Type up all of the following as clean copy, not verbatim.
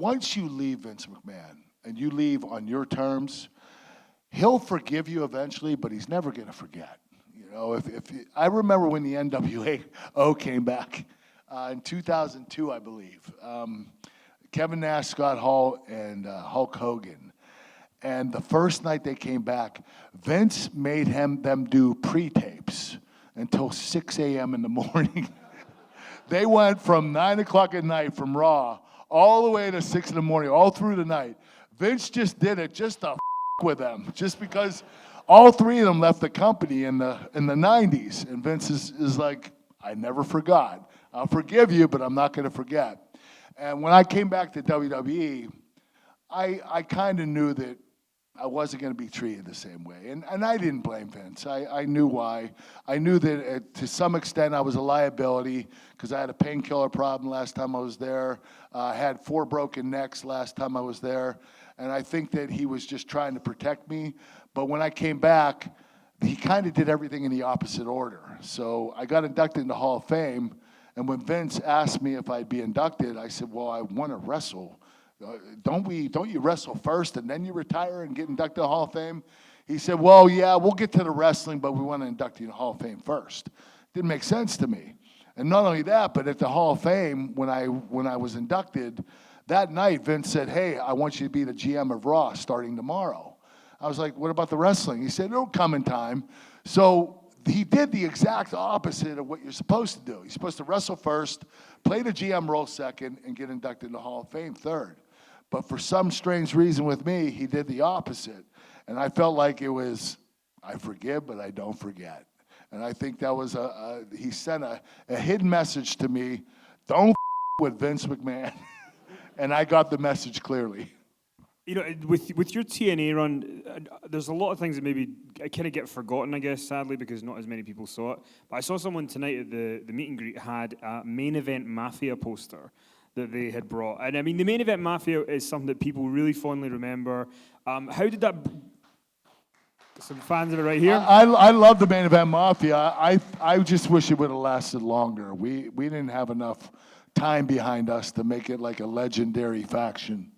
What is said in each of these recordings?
Once you leave Vince McMahon and you leave on your terms, he'll forgive you eventually, but he's never going to forget. You know, I remember when the NWO came back in 2002, I believe. Kevin Nash, Scott Hall, and Hulk Hogan. And the first night they came back, Vince made them do pre-tapes until 6 a.m. in the morning. They went from 9 o'clock at night from Raw all the way to 6 in the morning, all through the night. Vince just did it just to with them, just because all three of them left the company in the 90s. And Vince is like, I never forgot. I'll forgive you, but I'm not going to forget. And when I came back to WWE, I kind of knew that I wasn't going to be treated the same way. And I didn't blame Vince. I knew why. I knew that to some extent I was a liability because I had a painkiller problem last time I was there. I had 4 broken necks last time I was there. And I think that he was just trying to protect me. But when I came back, he kind of did everything in the opposite order. So I got inducted in the Hall of Fame. And when Vince asked me if I'd be inducted, I said, well, I want to wrestle. Don't you wrestle first and then you retire and get inducted to the Hall of Fame? He said, well, yeah, we'll get to the wrestling, but we want to induct you in the Hall of Fame first. Didn't make sense to me. And not only that, but at the Hall of Fame, when I was inducted, that night, Vince said, hey, I want you to be the GM of Raw starting tomorrow. I was like, what about the wrestling? He said, it'll come in time. So he did the exact opposite of what you're supposed to do. You're supposed to wrestle first, play the GM role second, and get inducted in the Hall of Fame third. But for some strange reason with me, he did the opposite. And I felt like it was, I forgive, but I don't forget. And I think that was he sent a hidden message to me, don't with Vince McMahon. And I got the message clearly. You know, with your TNA run, there's a lot of things that maybe kind of get forgotten, I guess, sadly, because not as many people saw it. But I saw someone tonight at the meet and greet had a main event Mafia poster that they had brought. And I mean, the main event Mafia is something that people really fondly remember. How did that... Some fans of it right here. I love the main event Mafia. I just wish it would have lasted longer. We didn't have enough time behind us to make it like a legendary faction.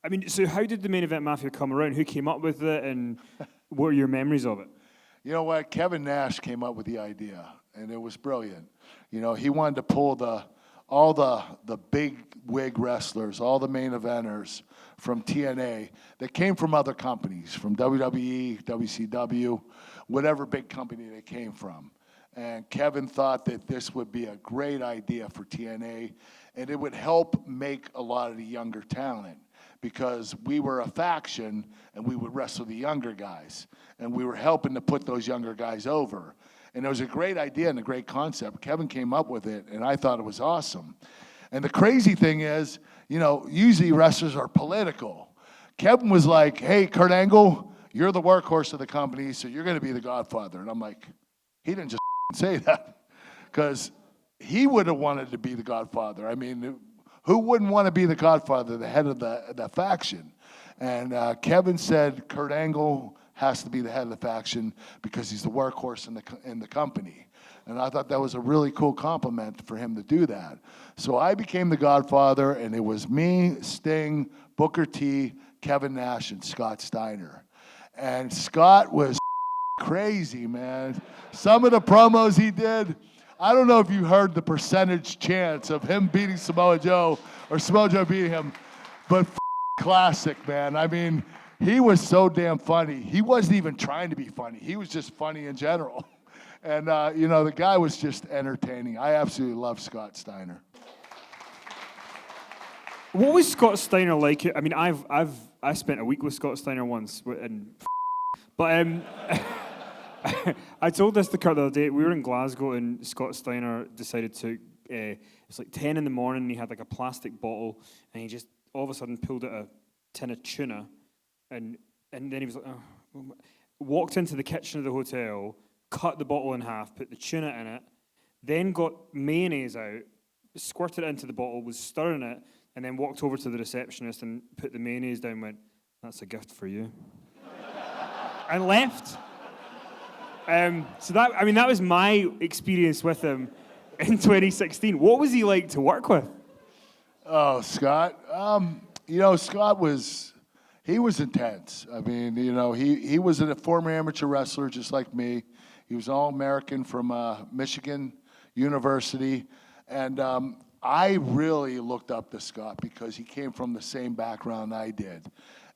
I mean, so how did the main event Mafia come around? Who came up with it, and what are your memories of it? You know what? Kevin Nash came up with the idea, and it was brilliant. You know, he wanted to pull all the big wig wrestlers, all the main eventers from TNA that came from other companies, from WWE, WCW, whatever big company they came from. And Kevin thought that this would be a great idea for TNA, and it would help make a lot of the younger talent, because we were a faction and we would wrestle the younger guys, and we were helping to put those younger guys over. And it was a great idea and a great concept. Kevin came up with it, and I thought it was awesome. And the crazy thing is, you know, usually wrestlers are political. Kevin was like, hey, Kurt Angle, you're the workhorse of the company, so you're going to be the Godfather. And I'm like, he didn't just say that, because he would have wanted to be the Godfather. I mean, who wouldn't want to be the Godfather, the head of the faction? And Kevin said Kurt Angle has to be the head of the faction because he's the workhorse in the company. And I thought that was a really cool compliment for him to do that. So I became the Godfather, and it was me, Sting, Booker T, Kevin Nash, and Scott Steiner. And Scott was crazy, man. Some of the promos he did, I don't know if you heard the percentage chance of him beating Samoa Joe or Samoa Joe beating him, but classic, man. I mean, he was so damn funny. He wasn't even trying to be funny. He was just funny in general. And, you know, the guy was just entertaining. I absolutely love Scott Steiner. What was Scott Steiner like? I mean, I spent a week with Scott Steiner once, but I told this to Kurt the other day. We were in Glasgow, and Scott Steiner decided to. It's like 10 in the morning, and he had like a plastic bottle, and he just all of a sudden pulled out a tin of tuna, and then he was like, oh. Walked into the kitchen of the hotel, cut the bottle in half, put the tuna in it, then got mayonnaise out, squirted it into the bottle, was stirring it, and then walked over to the receptionist and put the mayonnaise down and went, that's a gift for you. And left. So that was my experience with him in 2016. What was he like to work with? Oh, Scott. Scott he was intense. I mean, he was a former amateur wrestler just like me. He was All-American from Michigan University. And I really looked up to Scott because he came from the same background I did.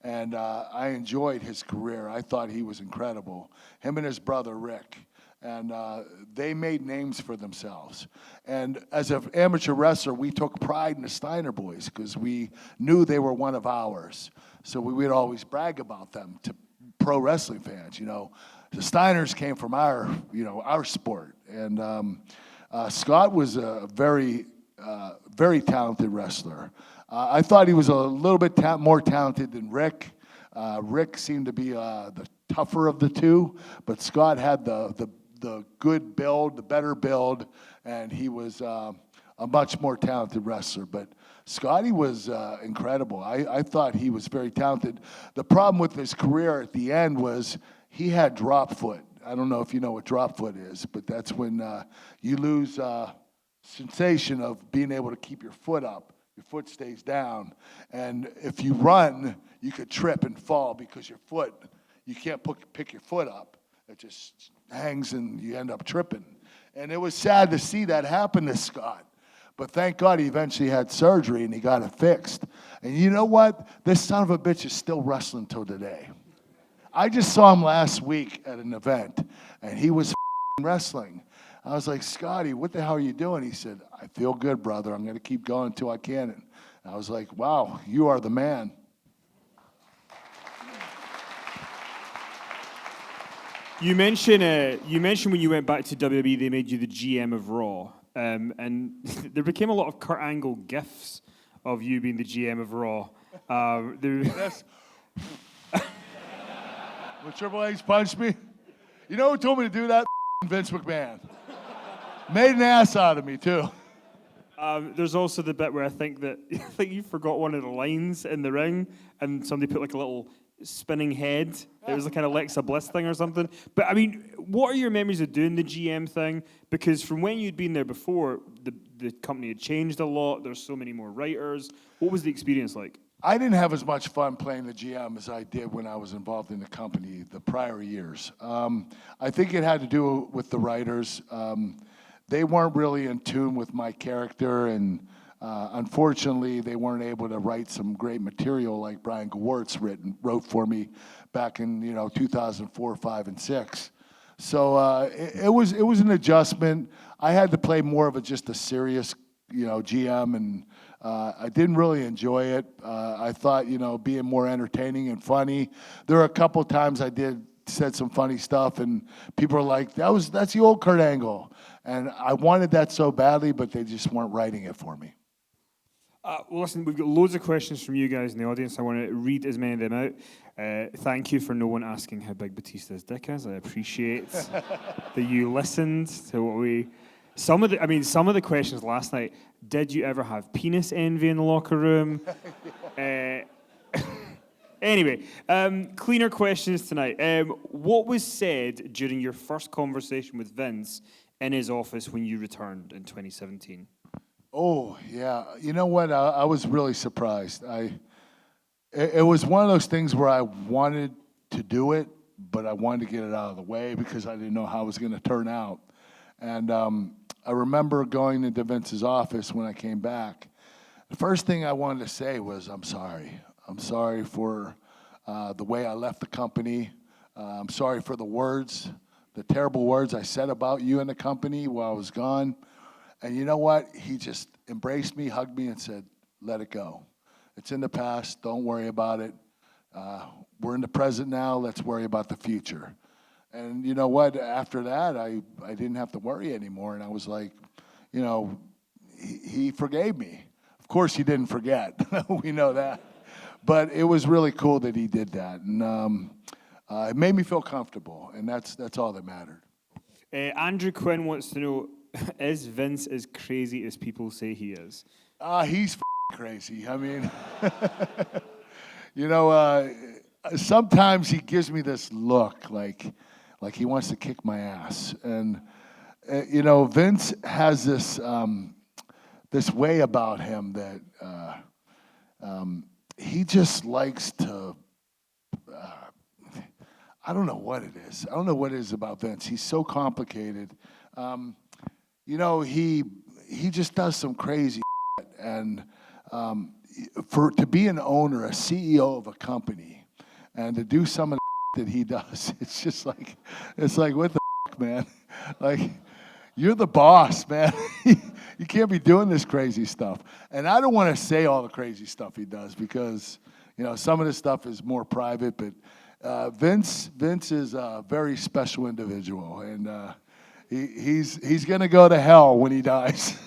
And I enjoyed his career. I thought he was incredible. Him and his brother, Rick. And they made names for themselves. And as an amateur wrestler, we took pride in the Steiner boys because we knew they were one of ours. So we would always brag about them to pro wrestling fans. The Steiners came from our sport. And Scott was a very, very talented wrestler. I thought he was a little bit more talented than Rick. Rick seemed to be the tougher of the two, but Scott had the good build, the better build, and he was a much more talented wrestler. But Scotty was incredible. I thought he was very talented. The problem with his career at the end was he had drop foot. I don't know if you know what drop foot is, but that's when you lose sensation of being able to keep your foot up. Your foot stays down. And if you run, you could trip and fall because you can't pick your foot up. It just hangs and you end up tripping. And it was sad to see that happen to Scott. But thank God he eventually had surgery and he got it fixed. And you know what? This son of a bitch is still wrestling till today. I just saw him last week at an event, and he was wrestling. I was like, Scotty, what the hell are you doing? He said, I feel good, brother. I'm going to keep going until I can. And I was like, wow, you are the man. You mentioned when you went back to WWE, they made you the GM of Raw, and there became a lot of Kurt Angle gifs of you being the GM of Raw. Yes. When Triple H punched me, you know who told me to do that? Vince McMahon. Made an ass out of me too. There's also the bit where I think you forgot one of the lines in the ring, and somebody put like a little spinning head. It was a kind of Alexa Bliss thing or something. But I mean, what are your memories of doing the GM thing? Because from when you'd been there before, the company had changed a lot. There's so many more writers. What was the experience like? I didn't have as much fun playing the GM as I did when I was involved in the company the prior years. I think it had to do with the writers. They weren't really in tune with my character, and unfortunately, they weren't able to write some great material like Brian Gewertz wrote for me back in 2004, 5, and 6. So it was an adjustment. I had to play more of just a serious GM, and I didn't really enjoy it. I thought being more entertaining and funny. There were a couple of times I said some funny stuff, and people were like, "That's the old Kurt Angle," and I wanted that so badly, but they just weren't writing it for me. Well, listen, we've got loads of questions from you guys in the audience. I want to read as many of them out. Thank you for no one asking how big Batista's dick is. I appreciate that you listened to what we. Some of the questions last night. Did you ever have penis envy in the locker room? Anyway, cleaner questions tonight. What was said during your first conversation with Vince in his office when you returned in 2017? Oh, yeah. You know what? I was really surprised. It was one of those things where I wanted to do it, but I wanted to get it out of the way because I didn't know how it was going to turn out. And I remember going into Vince's office when I came back. The first thing I wanted to say was, I'm sorry. I'm sorry for the way I left the company. I'm sorry for the terrible words I said about you and the company while I was gone. And you know what? He just embraced me, hugged me, and said, let it go. It's in the past. Don't worry about it. We're in the present now. Let's worry about the future. And you know what? After that, I didn't have to worry anymore. And I was like, he forgave me. Of course, he didn't forget. We know that. But it was really cool that he did that. And it made me feel comfortable. And that's all that mattered. Andrew Quinn wants to know, is Vince as crazy as people say he is? He's crazy. I mean, sometimes he gives me this look like he wants to kick my ass. And, Vince has this way about him that he just likes to. I don't know what it is. I don't know what it is about Vince. He's so complicated. You know, he just does some crazy shit. And to be an owner, a CEO of a company, and to do some of the that he does, it's just like, what the man? Like, you're the boss, man. You can't be doing this crazy stuff. And I don't want to say all the crazy stuff he does because, you know, some of this stuff is more private, but Vince is a very special individual, and he's going to go to hell when he dies.